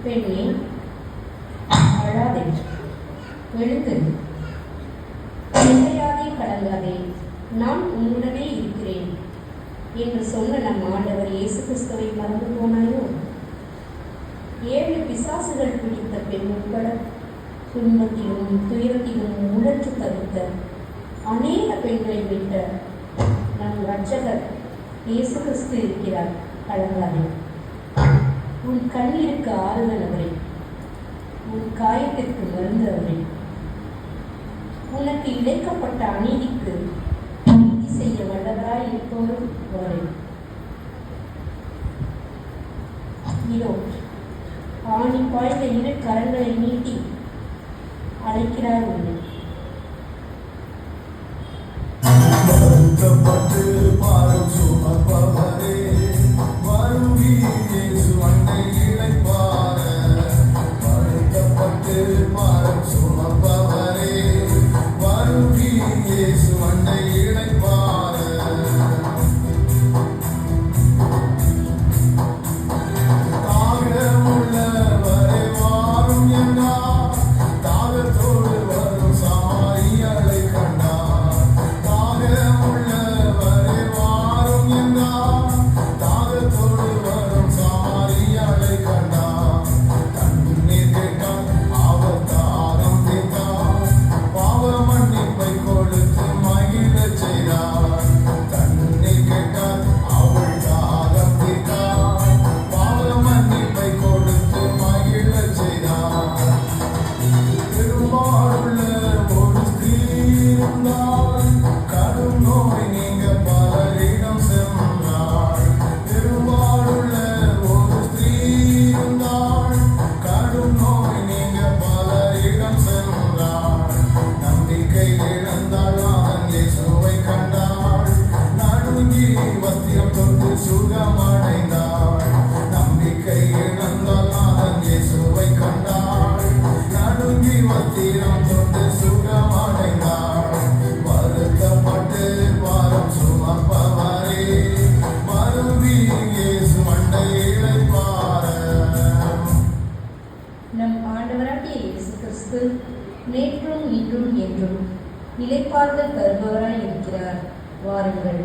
பெண்ணே, அழாதே, எழுந்து, நிலையாதே, கலங்காதே, நான் உன்னுடனே இருக்கிறேன் என்று சொன்ன நம் ஆண்டவர் இயேசு கிறிஸ்துவை மறந்து போனாயோ? 7 பிசாசுகள் பிடித்த பெண் உட்பட துன்பத்திலும் துயரத்திலும் உழற்று தவித்த அநேக பெண்களை விட்ட நம் இரட்சகர் இயேசு கிறிஸ்து இருக்கிறார். கலங்காதே. உன் கண்ணீருக்கு ஆறுதல் அவரே, உன் காயத்திற்கு மருந்து அவரே, உனக்கு இழைக்கப்பட்ட அநீதிக்கு நீதி செய்ய வல்லவராய் இருப்பவரும் அவரே. இதோ ஆணி பாய்ந்த 2 கரங்களை நீட்டி அழைக்கிறார் உன்னை. நேற்றும் இன்றும் என்றும் இளைப்பாறுதல் தருபவராய் இருக்கிறார். வாருங்கள்.